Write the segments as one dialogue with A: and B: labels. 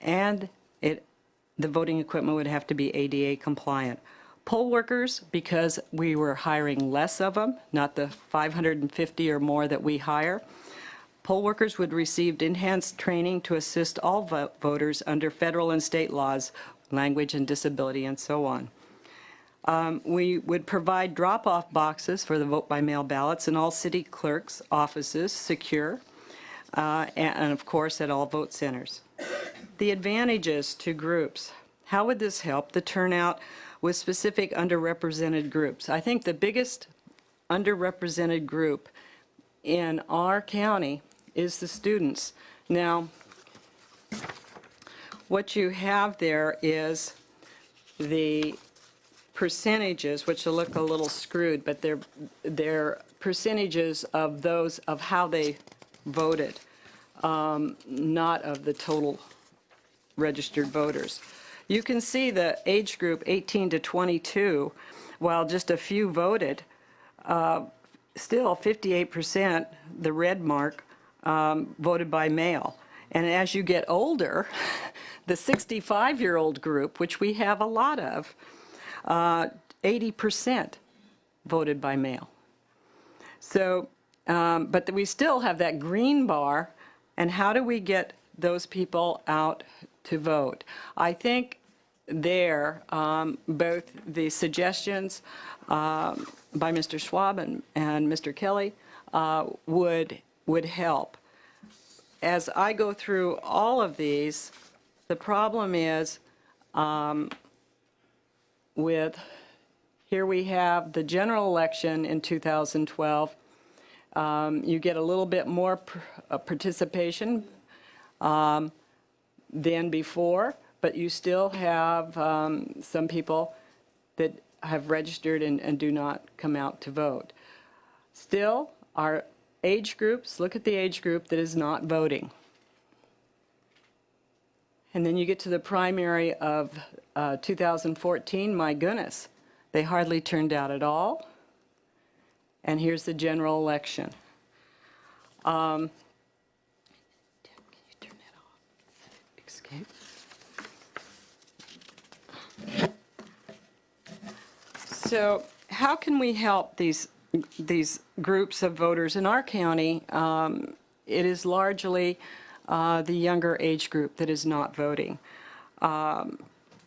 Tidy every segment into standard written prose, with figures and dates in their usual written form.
A: and the voting equipment would have to be ADA compliant. Poll workers, because we were hiring less of them, not the 550 or more that we hire, poll workers would receive enhanced training to assist all voters under federal and state laws, language and disability, and so on. We would provide drop-off boxes for the vote-by-mail ballots in all city clerks' offices, secure, and of course at all vote centers. The advantages to groups. How would this help the turnout with specific underrepresented groups? I think the biggest underrepresented group in our county is the students. Now, what you have there is the percentages, which will look a little screwed, but they're percentages of those of how they voted, not of the total registered voters. You can see the age group 18 to 22, while just a few voted, still 58%, the red mark, voted by mail. And as you get older, the 65-year-old group, which we have a lot of, 80% voted by mail. So, but we still have that green bar, and how do we get those people out to vote? I think there, both the suggestions by Mr. Schwab and Mr. Kelly would help. As I go through all of these, the problem is with, here we have the general election in 2012. You get a little bit more participation than before, but you still have some people that have registered and do not come out to vote. Still, our age groups, look at the age group that is not voting. And then you get to the primary of 2014, my goodness, they hardly turned out at all. And here's the general election. Can you turn that off? Escape. So how can we help these groups of voters in our county? It is largely the younger age group that is not voting.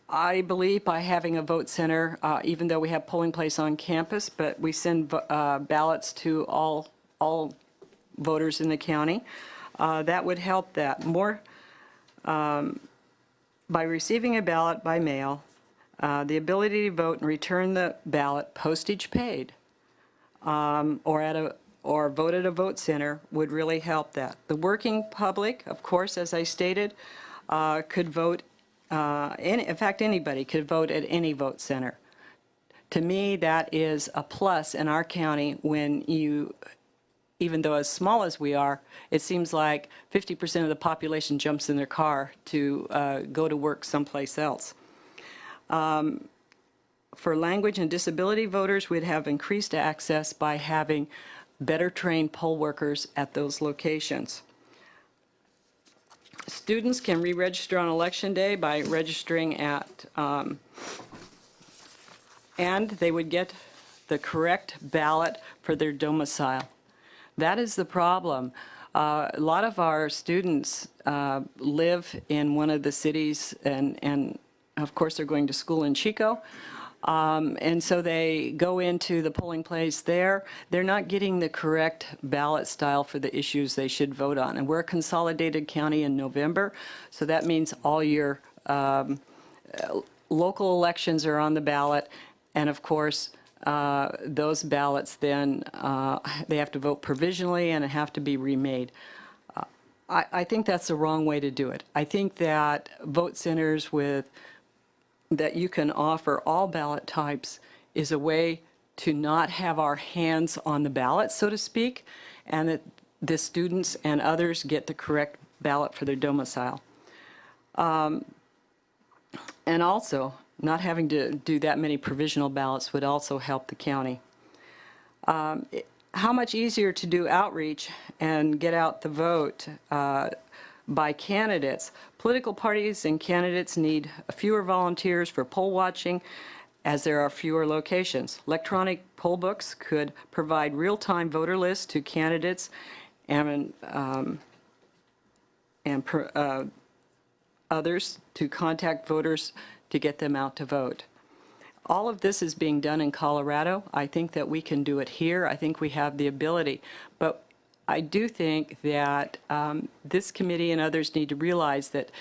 A: I believe by having a vote center, even though we have polling place on campus, but we send ballots to all voters in the county, that would help that. More by receiving a ballot by mail, the ability to vote and return the ballot postage paid, or vote at a vote center would really help that. The working public, of course, as I stated, could vote, in fact, anybody could vote at any vote center. To me, that is a plus in our county when you, even though as small as we are, it seems like 50% of the population jumps in their car to go to work someplace else. For language and disability voters, we'd have increased access by having better trained poll workers at those locations. Students can re-register on election day by registering at, and they would get the correct ballot for their domicile. That is the problem. A lot of our students live in one of the cities, and of course they're going to school in Chico. And so they go into the polling place there. They're not getting the correct ballot style for the issues they should vote on. And we're a consolidated county in November, so that means all your local elections are on the ballot. And of course, those ballots then, they have to vote provisionally and have to be remade. I think that's the wrong way to do it. I think that vote centers that you can offer all ballot types is a way to not have our hands on the ballot, so to speak, and that the students and others get the correct ballot for their domicile. And also, not having to do that many provisional ballots would also help the county. How much easier to do outreach and get out the vote by candidates. Political parties and candidates need fewer volunteers for poll watching, as there are fewer locations. Electronic poll books could provide real-time voter lists to candidates and others to contact voters to get them out to vote. All of this is being done in Colorado. I think that we can do it here. I think we have the ability. But I do think that this committee and others need to realize that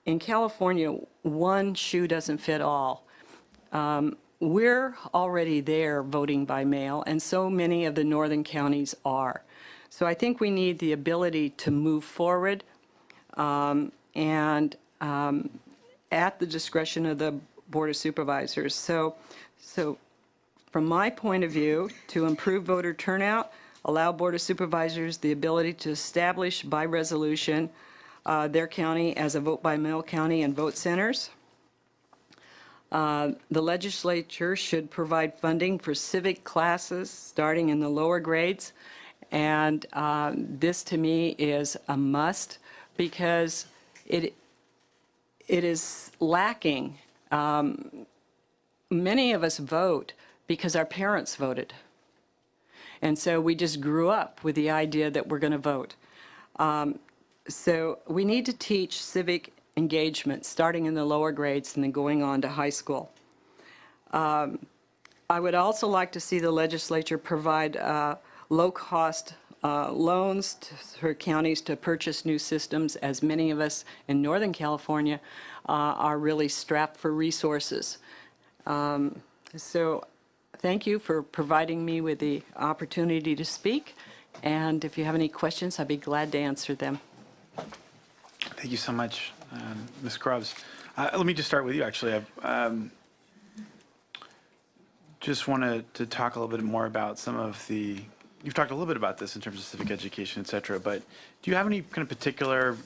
A: in California, one shoe doesn't fit all. We're already there voting by mail, and so many of the northern counties are. So I think we need the ability to move forward and at the discretion of the Board of Supervisors. So from my point of view, to improve voter turnout, allow Board of Supervisors the ability to establish by resolution their county as a vote-by-mail county and vote centers. The legislature should provide funding for civic classes starting in the lower grades. And this, to me, is a must because it is lacking. Many of us vote because our parents voted. And so we just grew up with the idea that we're going to vote. So we need to teach civic engagement starting in the lower grades and then going on to high school. I would also like to see the legislature provide low-cost loans for counties to purchase new systems, as many of us in Northern California are really strapped for resources. So thank you for providing me with the opportunity to speak. And if you have any questions, I'd be glad to answer them.
B: Thank you so much, Ms. Grubbs. Let me just start with you, actually. I just wanted to talk a little bit more about some of the, you've talked a little bit about this in terms of civic education, et cetera, but do you have any kind of particular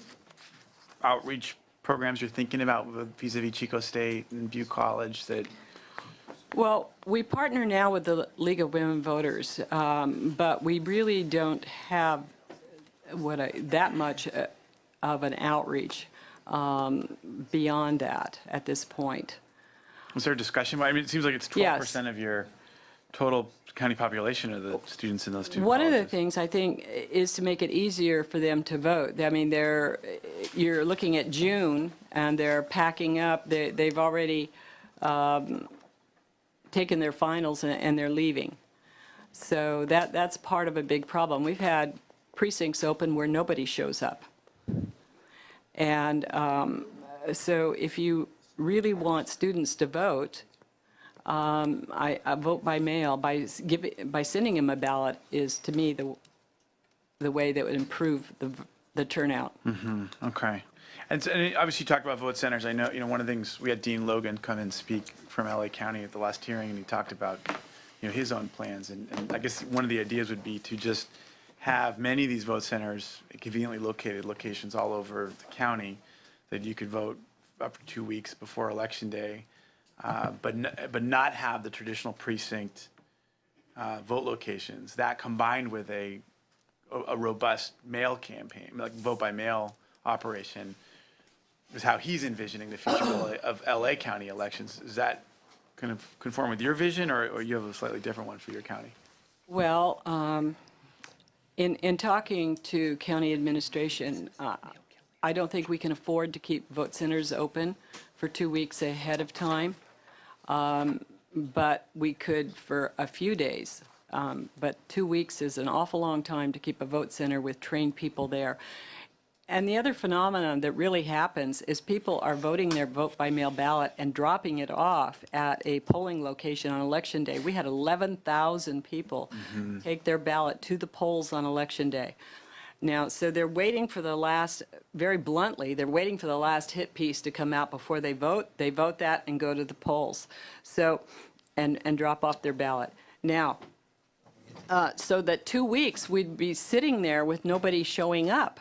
B: outreach programs you're thinking about vis-a-vis Chico State and Butte College that?
A: Well, we partner now with the League of Women Voters, but we really don't have that much of an outreach beyond that at this point.
B: Was there a discussion? I mean, it seems like it's 12% of your total county population of the students in those two
A: One
B: colleges.
A: of the things I think is to make it easier for them to vote. I mean, you're looking at June and they're packing up. They've already taken their finals and they're leaving. So that's part of a big problem. We've had precincts open where nobody shows up. And so if you really want students to vote, I vote by mail, by sending them a ballot is, to me, the way that would improve the turnout.
B: Mm-hmm. Okay. And obviously you talked about vote centers. I know, one of the things, we had Dean Logan come and speak from LA County at the last hearing, and he talked about, his own plans. And I guess one of the ideas would be to just have many of these vote centers, conveniently located locations all over the county, that you could vote up to 2 weeks before Election Day, but not have the traditional precinct vote locations. That combined with a robust mail campaign, like vote by mail operation, is how he's envisioning the future of LA County elections. Is that kind of conform with your vision, or you have a slightly different one for your county?
A: Well, in talking to county administration, I don't think we can afford to keep vote centers open for 2 weeks ahead of time, but we could for a few days. But 2 weeks is an awful long time to keep a vote center with trained people there. And the other phenomenon that really happens is people are voting their vote-by-mail ballot and dropping it off at a polling location on Election Day. We had 11,000 people take their ballot to the polls on Election Day. Now, so they're waiting for the last, very bluntly, they're waiting for the last hit piece to come out before they vote. They vote that and go to the polls, so, and drop off their ballot. Now, so that 2 weeks we'd be sitting there with nobody showing up.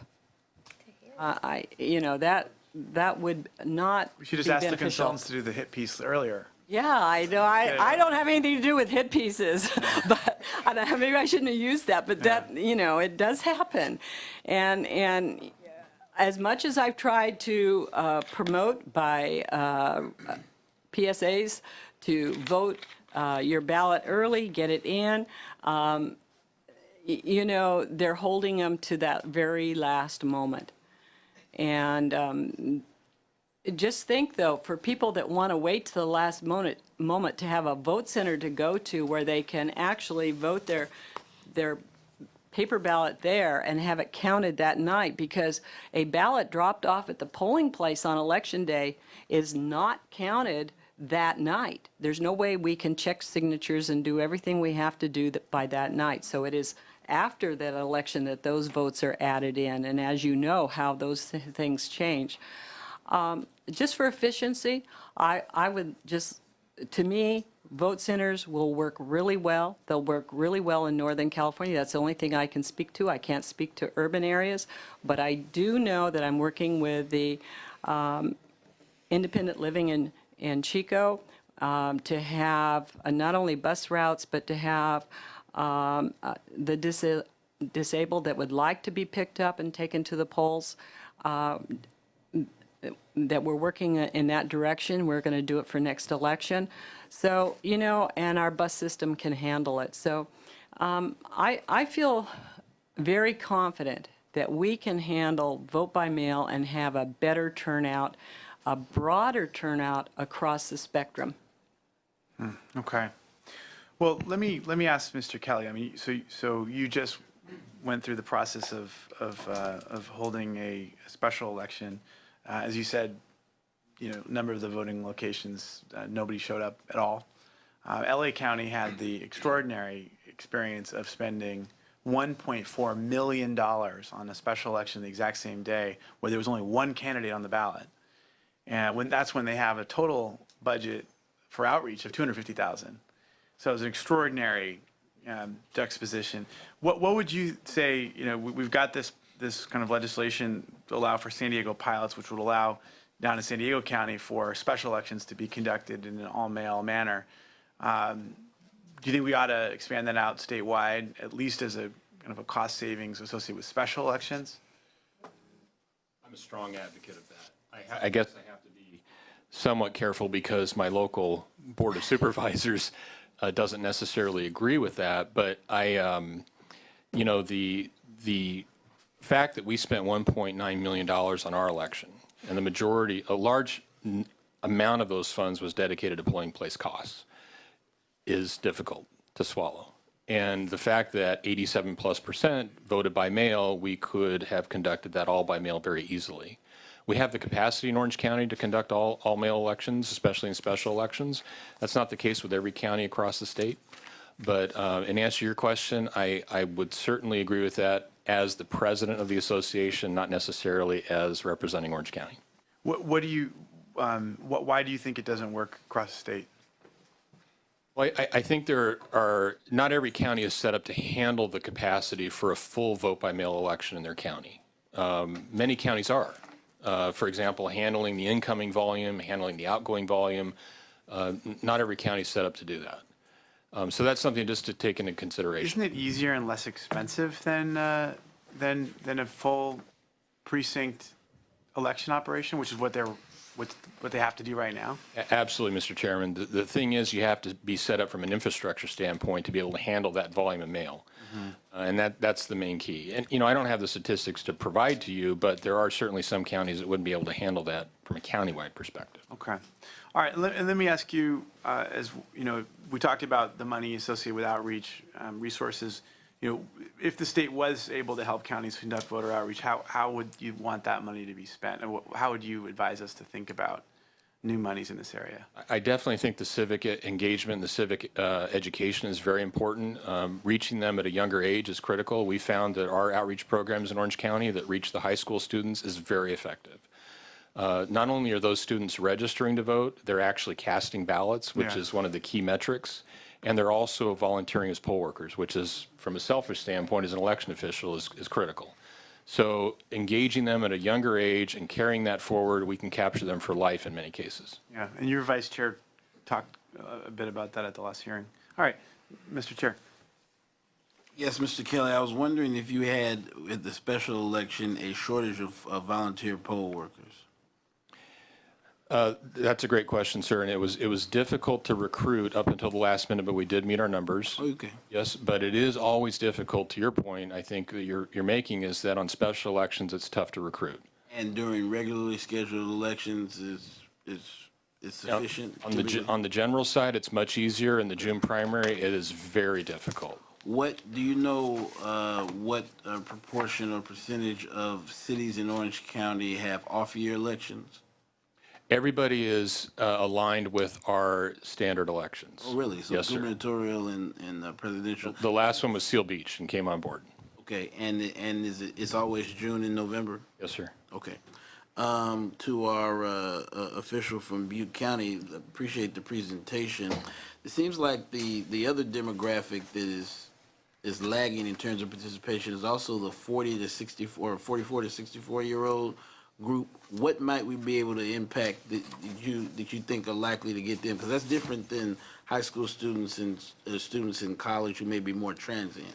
A: That would not
B: We should just
A: be
B: ask
A: beneficial.
B: the consultants to do the hit piece earlier.
A: Yeah, I know. I don't have anything to do with hit pieces, but maybe I shouldn't have used that. But that, it does happen, and as much as I've tried to promote by PSAs to vote your ballot early, get it in, you know, they're holding them to that very last moment. And just think, though, for people that want to wait to the last moment to have a vote center to go to where they can actually vote their paper ballot there and have it counted that night, because a ballot dropped off at the polling place on Election Day is not counted that night. There's no way we can check signatures and do everything we have to do by that night. So it is after that election that those votes are added in. And as you know how those things change. Just for efficiency, I would just, to me, vote centers will work really well. They'll work really well in Northern California. That's the only thing I can speak to. I can't speak to urban areas, but I do know that I'm working with the independent living in Chico to have not only bus routes, but to have the disabled that would like to be picked up and taken to the polls. That we're working in that direction. We're going to do it for next election. So, you know, and our bus system can handle it. So I feel very confident that we can handle vote by mail and have a better turnout, a broader turnout across the spectrum.
B: Okay. Well, let me ask Mr. Kelly. I mean, so you just went through the process of holding a special election. As you said, you know, number of the voting locations, nobody showed up at all. LA County had the extraordinary experience of spending $1.4 million on a special election the exact same day, where there was only one candidate on the ballot. And that's when they have a total budget for outreach of $250,000. So it was an extraordinary juxtaposition. What would you say? You know, we've got this kind of legislation to allow for San Diego pilots, which would allow down in San Diego County for special elections to be conducted in an all-male manner. Do you think we ought to expand that out statewide, at least as a kind of a cost savings associated with special elections?
C: I'm a strong advocate of that. I guess I have to be somewhat careful because my local board of supervisors doesn't necessarily agree with that. But you know, the fact that we spent $1.9 million on our election, and the majority, a large amount of those funds was dedicated to polling place costs, is difficult to swallow. And the fact that 87+% voted by mail, we could have conducted that all by mail very easily. We have the capacity in Orange County to conduct all mail elections, especially in special elections. That's not the case with every county across the state. But in answer to your question, I would certainly agree with that as the president of the association, not necessarily as representing Orange County.
B: Why do you think it doesn't work across the state?
C: Well, I think not every county is set up to handle the capacity for a full vote-by-mail election in their county. Many counties are. For example, handling the incoming volume, handling the outgoing volume. Not every county is set up to do that. So that's something just to take into consideration.
B: Isn't it easier and less expensive than a full precinct election operation, which is what they have to do right now?
C: Absolutely, Mr. Chairman. The thing is, you have to be set up from an infrastructure standpoint to be able to handle that volume of mail. Mm-hmm. And that's the main key. And, you know, I don't have the statistics to provide to you, but there are certainly some counties that wouldn't be able to handle that from a countywide perspective.
B: Okay. All right. And let me ask you, as you know, we talked about the money associated with outreach resources. You know, if the state was able to help counties conduct voter outreach, how would you want that money to be spent? And how would you advise us to think about new monies in this area?
C: I definitely think the civic engagement, the civic education is very important. Reaching them at a younger age is critical. We found that our outreach programs in Orange County that reach the high school students is very effective. Not only are those students registering to vote, they're actually casting ballots, which is one of the key metrics. And they're also volunteering as poll workers, which is, from a selfish standpoint, as an election official, is critical. So engaging them at a younger age and carrying that forward, we can capture them for life in many cases.
B: Yeah, and your vice chair talked a bit about that at the last hearing. All right, Mr. Chair.
D: Yes, Mr. Kelly, I was wondering if you had, at the special election, a shortage of volunteer poll workers.
C: That's a great question, sir, and it was difficult to recruit up until the last minute, but we did meet our numbers.
D: Okay.
C: Yes, but it is always difficult. To your point, I think that you're making is that on special elections, it's tough to recruit.
D: And during regularly scheduled elections is sufficient?
C: On the general side, it's much easier. In the June primary, it is very difficult.
D: What, do you know what proportion or percentage of cities in Orange County have off-year elections?
C: Everybody is aligned with our standard elections.
D: Oh, really? So
C: Yes, sir.
D: gubernatorial and presidential?
C: The last one was Seal Beach and came on board.
D: Okay, and it's always June and November?
C: Yes, sir.
D: Okay. To our official from Butte County, appreciate the presentation. It seems like the other demographic that is lagging in terms of participation is also the 40 to 64, 44 to 64-year-old group. What might we be able to impact that you think are likely to get them? Because that's different than high school students and students in college who may be more transient.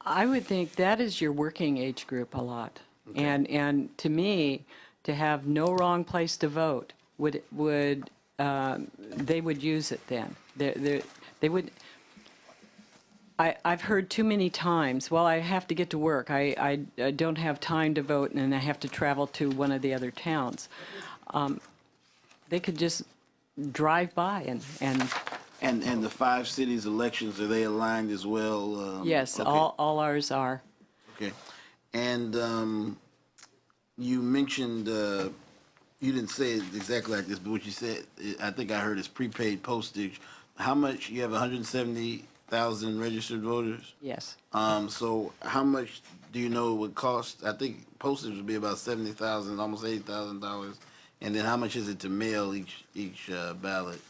A: I would think that is your working age group a lot. And to me, to have no wrong place to vote would they would use it then. They would. I've heard too many times, well, I have to get to work. I don't have time to vote, and I have to travel to one of the other towns. They could just drive by
D: And the 5 cities elections, are they aligned as well?
A: yes,
D: okay.
A: all ours are.
D: Okay. And you mentioned, you didn't say it exactly like this, but what you said, I think I heard is prepaid postage. How much, you have 170,000 registered voters?
A: Yes.
D: So how much do you know it would cost? I think postage would be about $70,000, almost $80,000. And then how much is it to mail each ballot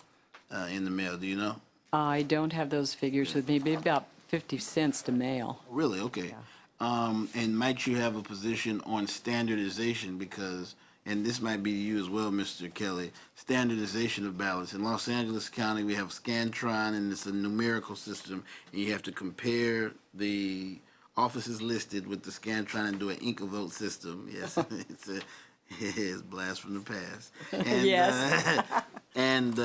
D: in the mail? Do you know?
A: I don't have those figures with me, maybe about 50 cents to mail.
D: Really? Okay. And might you have a position on standardization because, and this might be you as well, Mr. Kelly, standardization of ballots. In Los Angeles County, we have Scantron, and it's a numerical system, and you have to compare the offices listed with the Scantron and do an ink a vote system. Yes, it's a blast from the past. And,
A: Yes.
D: And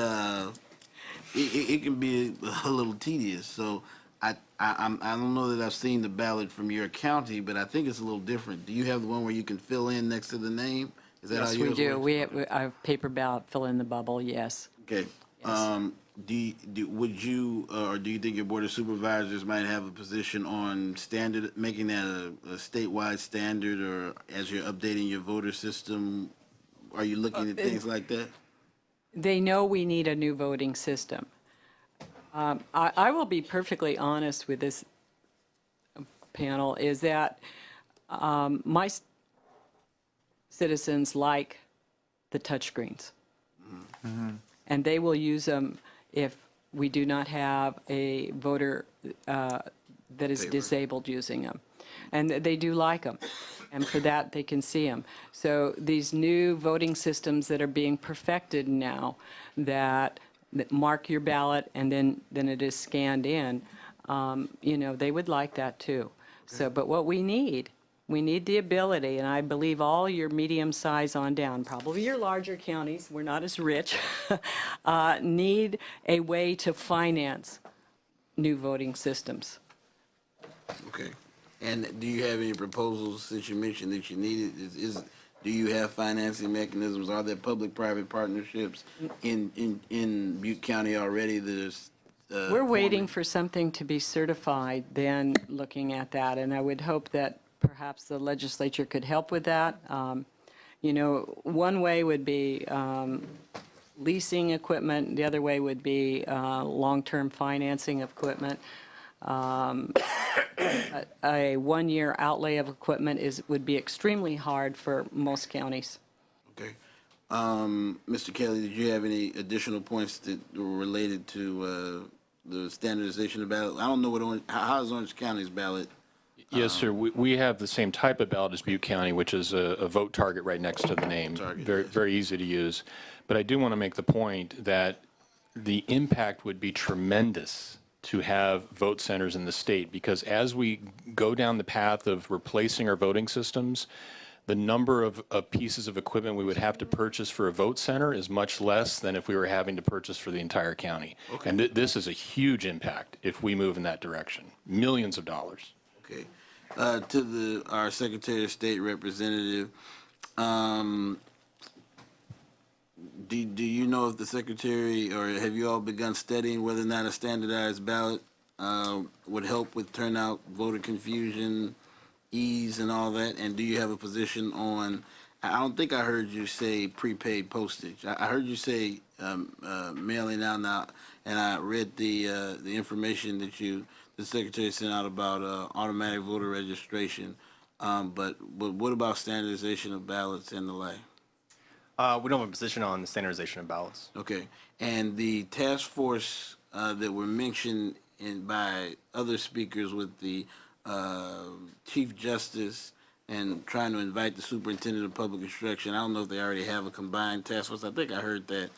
D: it can be a little tedious. So I don't know that I've seen the ballot from your county, but I think it's a little different. Do you have the one where you can fill in next to the name? Is that how
A: Yes,
D: yours
A: we do.
D: works?
A: I have paper ballot, fill in the bubble, yes.
D: Okay. Would you, or do you think your board of supervisors might have a position on standard, making that a statewide standard, or as you're updating your voter system, are you looking at things like that?
A: They know we need a new voting system. I will be perfectly honest with this panel, is that my citizens like the touchscreens. And they will use them if we do not have a voter that is
D: Paper.
A: disabled using them. And they do like them. And for that, they can see them. So these new voting systems that are being perfected now that mark your ballot and then it is scanned in, they would like that too. So, but what we need the ability, and I believe all your medium size on down, probably your larger counties, we're not as rich, need a way to finance new voting systems.
D: Okay. And do you have any proposals, since you mentioned that you needed, do you have financing mechanisms? Are there public-private partnerships in Butte County already that is
A: We're waiting
D: forming?
A: for something to be certified, then looking at that, and I would hope that perhaps the legislature could help with that. One way would be leasing equipment, the other way would be long-term financing of equipment. A one-year outlay of equipment would be extremely hard for most counties.
D: Okay. Mr. Kelly, did you have any additional points that were related to the standardization of ballot? I don't know how is Orange County's ballot?
C: Yes, sir. We have the same type of ballot as Butte County, which is a vote target right next to the name.
D: Target,
C: Very,
D: yes.
C: very easy to use. But I do want to make the point that the impact would be tremendous to have vote centers in the state, because as we go down the path of replacing our voting systems, the number of pieces of equipment we would have to purchase for a vote center is much less than if we were having to purchase for the entire county.
D: Okay.
C: And this is a huge impact if we move in that direction. Millions of dollars.
D: Okay. To our Secretary of State representative, do you know if the Secretary, or have you all begun studying whether or not a standardized ballot would help with turnout, voter confusion, ease, and all that? And do you have a position on, I don't think I heard you say prepaid postage. I heard you say mailing out now, and I read the information that the Secretary sent out about automatic voter registration. But what about standardization of ballots and the like?
E: We don't have a position on the standardization of ballots.
D: Okay. And the task force that were mentioned by other speakers with the Chief Justice and trying to invite the Superintendent of Public Instruction, I don't know if they already have a combined task force. I think I heard that.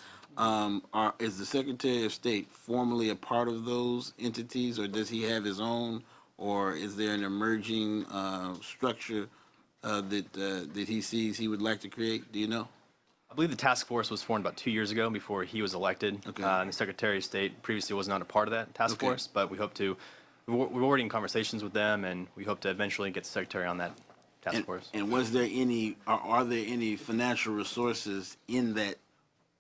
D: Is the Secretary of State formally a part of those entities, or does he have his own, or is there an emerging structure that he sees he would like to create? Do you know?
E: I believe the task force was formed about 2 years ago before he was elected.
D: Okay.
E: And the Secretary of State previously was not a part of that task
D: Okay.
E: force, but we hope to, we're already in conversations with them, and we hope to eventually get the Secretary on that task force.
D: And was there any, are there any financial resources in that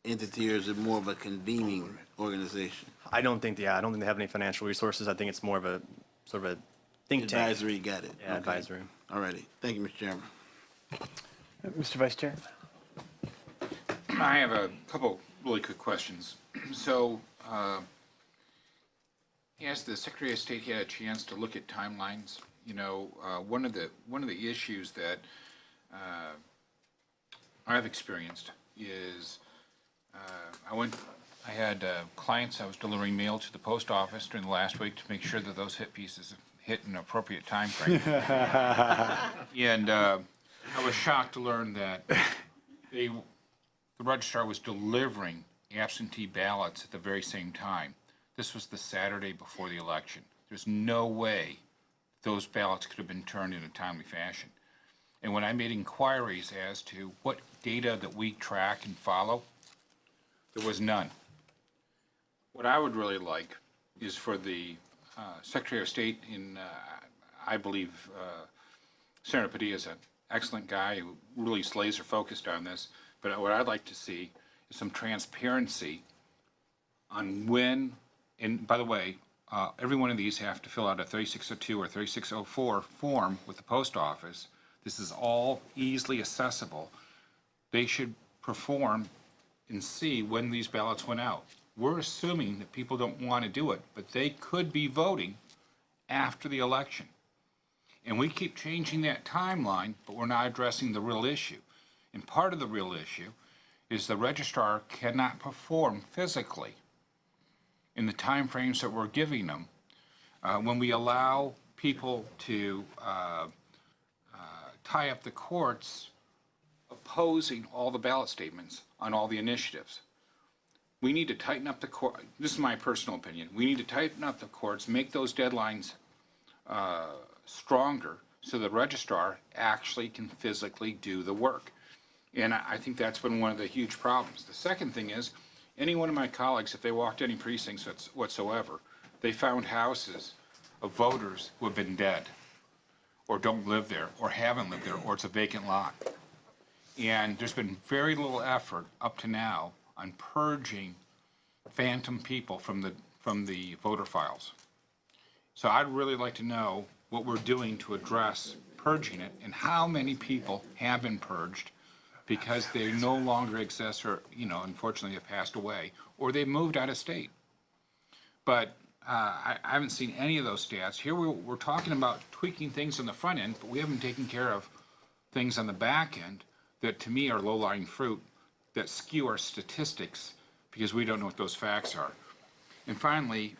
D: entity, or is it more of a convening organization?
E: I don't think they have any financial resources. I think it's more of a sort of a think tank.
D: Advisory, got it.
E: Yeah, advisory.
D: All righty. Thank you, Mr. Chairman.
B: Mr. Vice Chair?
F: I have a couple really quick questions. So, has the Secretary of State had a chance to look at timelines? You know, one of the issues that I've experienced is I had clients I was delivering mail to the post office during the last week to make sure that those hit pieces hit an appropriate time frame. And I was shocked to learn that the registrar was delivering absentee ballots at the very same time. This was the Saturday before the election. There's no way those ballots could have been turned in a timely fashion. And when I made inquiries as to what data that we track and follow, there was none. What I would really like is for the Secretary of State, I believe Senator Padilla is an excellent guy who really is laser focused on this, but what I'd like to see is some transparency on when, and by the way, every one of these have to fill out a 3602 or 3604 form with the post office. This is all easily accessible. They should perform and see when these ballots went out. We're assuming that people don't want to do it, but they could be voting after the election. And we keep changing that timeline, but we're not addressing the real issue. And part of the real issue is the registrar cannot perform physically in the time frames that we're giving them when we allow people to tie up the courts opposing all the ballot statements on all the initiatives. We need to tighten up the court. This is my personal opinion. We need to tighten up the courts, make those deadlines stronger so the registrar actually can physically do the work. And I think that's been one of the huge problems. The second thing is, any one of my colleagues, if they walked any precincts whatsoever, they found houses of voters who have been dead, or don't live there, or haven't lived there, or it's a vacant lot. And there's been very little effort up to now on purging phantom people from the voter files. So I'd really like to know what we're doing to address purging it, and how many people have been purged because they no longer exist, or, unfortunately have passed away, or they moved out of state. But I haven't seen any of those stats. Here we're talking about tweaking things on the front end, but we haven't taken care of things on the back end that to me are low-lying fruit that skew our statistics because we don't know what those facts are. And finally,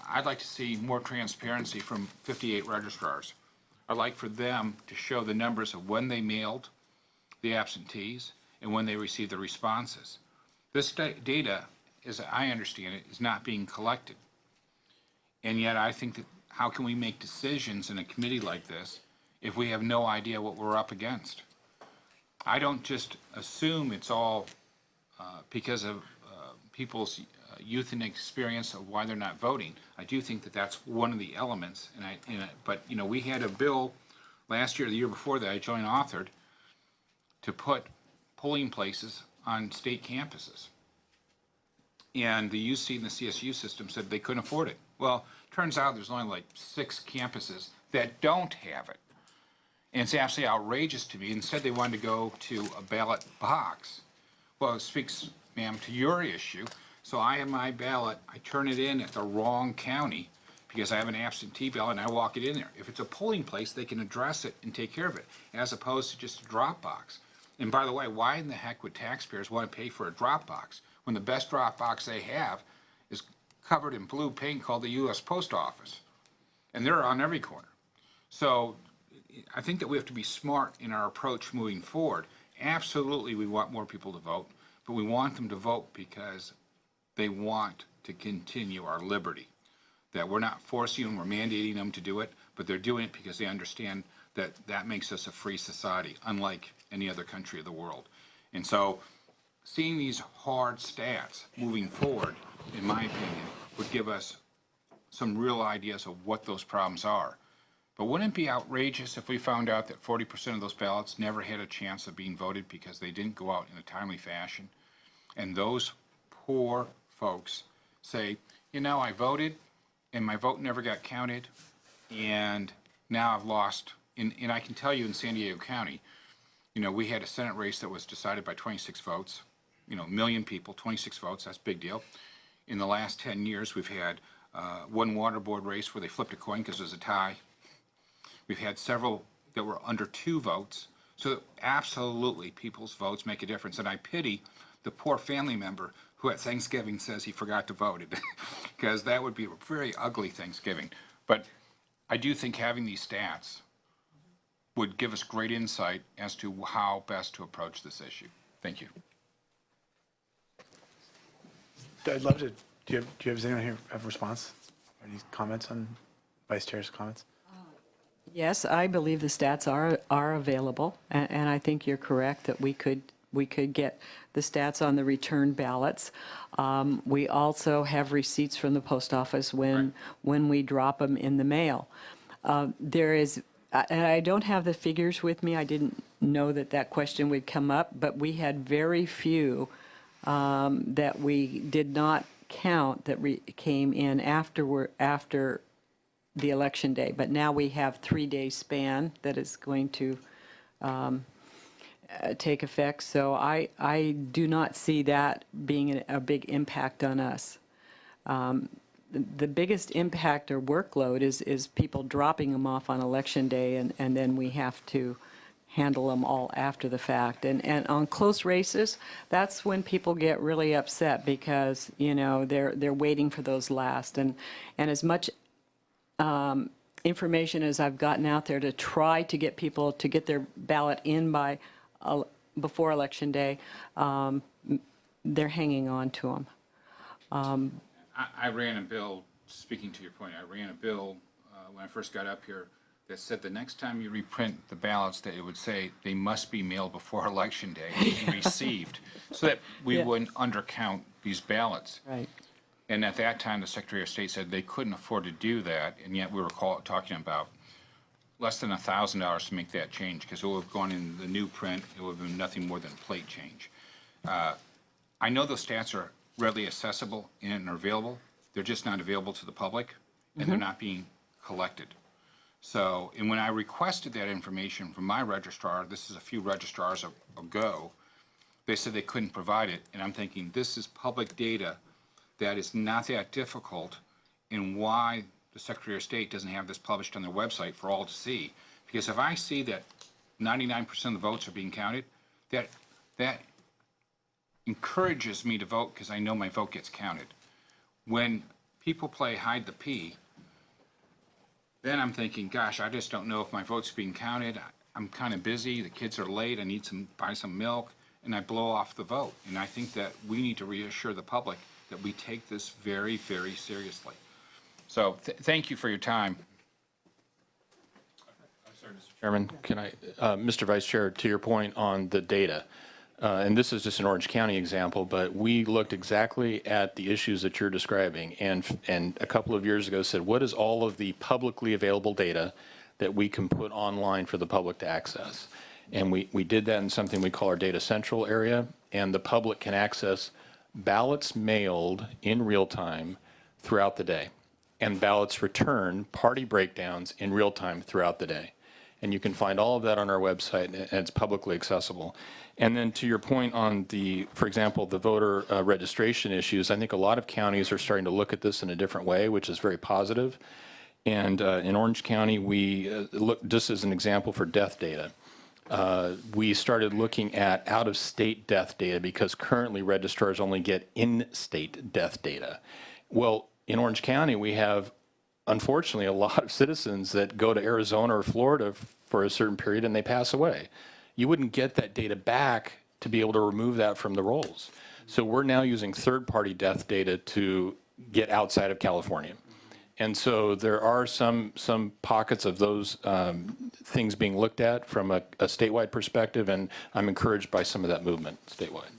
F: I'd like to see more transparency from 58 registrars. I'd like for them to show the numbers of when they mailed the absentees and when they received the responses. This data, as I understand it, is not being collected. And yet I think that how can we make decisions in a committee like this if we have no idea what we're up against? I don't just assume it's all because of people's youth and experience of why they're not voting. I do think that that's one of the elements. But you know, we had a bill last year, the year before that, I joint authored to put polling places on state campuses. And the UC and the CSU system said they couldn't afford it. Well, turns out there's only like 6 campuses that don't have it. And it's absolutely outrageous to me. Instead, they wanted to go to a ballot box. Well, it speaks, ma'am, to your issue. So I have my ballot, I turn it in at the wrong county because I have an absentee ballot and I walk it in there. If it's a polling place, they can address it and take care of it, as opposed to just a drop box. And by the way, why in the heck would taxpayers want to pay for a drop box when the best drop box they have is covered in blue paint called the U.S. Post Office? And they're on every corner. So I think that we have to be smart in our approach moving forward. Absolutely, we want more people to vote, but we want them to vote because they want to continue our liberty. That we're not forcing them, we're mandating them to do it, but they're doing it because they understand that that makes us a free society, unlike any other country of the world. And so seeing these hard stats moving forward, in my opinion, would give us some real ideas of what those problems are. But wouldn't it be outrageous if we found out that 40% of those ballots never had a chance of being voted because they didn't go out in a timely fashion? And those poor folks say, you know, I voted and my vote never got counted and now I've lost. And I can tell you in San Diego County, you know, we had a Senate race that was decided by 26 votes, you know, 1 million people, 26 votes, that's a big deal. In the last 10 years, we've had one water board race where they flipped a coin because it was a tie. We've had several that were under 2 votes. So absolutely, people's votes make a difference. And I pity the poor family member who at Thanksgiving says he forgot to vote, because that would be a very ugly Thanksgiving. But I do think having these stats would give us great insight as to how best to approach this issue. Thank you.
B: I'd love to, do you have anyone here have a response? Any comments on Vice Chair's comments?
A: Yes, I believe the stats are available, and I think you're correct that we could get the stats on the return ballots. We also have receipts from the post office when we drop them in the mail. There is, and I don't have the figures with me. I didn't know that question would come up, but we had very few that we did not count that came in after the election day. But now we have 3-day span that is going to take effect. So I do not see that being a big impact on us. The biggest impact or workload is people dropping them off on election day, and then we have to handle them all after the fact. And on close races, that's when people get really upset because, you know, they're waiting for those last. And as much information as I've gotten out there to try to get people to get their ballot in by before election day, they're hanging on to them.
F: I ran a bill, speaking to your point, I ran a bill when I first got up here that said the next time you reprint the ballots that it would say they must be mailed before election day and received, so that we wouldn't undercount these ballots.
A: Right.
F: And at that time, the Secretary of State said they couldn't afford to do that, and yet we were talking about less than $1,000 to make that change, because it would have gone in the new print, it would have been nothing more than a plate change. I know those stats are readily accessible and are available. They're just not available to the public, and they're not being collected. So, and when I requested that information from my registrar, this is a few registrars ago, they said they couldn't provide it, and I'm thinking this is public data that is not that difficult, and why the Secretary of State doesn't have this published on their website for all to see. Because if I see that 99% of the votes are being counted, that encourages me to vote because I know my vote gets counted. When people play hide the P, then I'm thinking, gosh, I just don't know if my vote's being counted. I'm kind of busy, the kids are late, I need to buy some milk, and I blow off the vote. And I think that we need to reassure the public that we take this very, very seriously. So thank you for your time.
C: Chairman, can I, Mr. Vice Chair, to your point on the data, and this is just an Orange County example, but we looked exactly at the issues that you're describing, and a couple of years ago said, what is all of the publicly available data that we can put online for the public to access? And we did that in something we call our Data Central area, and the public can access ballots mailed in real time throughout the day, and ballots returned, party breakdowns in real time throughout the day. And you can find all of that on our website, and it's publicly accessible. And then to your point on the, for example, the voter registration issues, I think a lot of counties are starting to look at this in a different way, which is very positive. And in Orange County, we look, just as an example for death data, we started looking at out-of-state death data because currently registrars only get in-state death data. Well, in Orange County, we have, unfortunately, a lot of citizens that go to Arizona or Florida for a certain period and they pass away. You wouldn't get that data back to be able to remove that from the rolls. So we're now using third-party death data to get outside of California. And so there are some pockets of those things being looked at from a statewide perspective, and I'm encouraged by some of that movement statewide.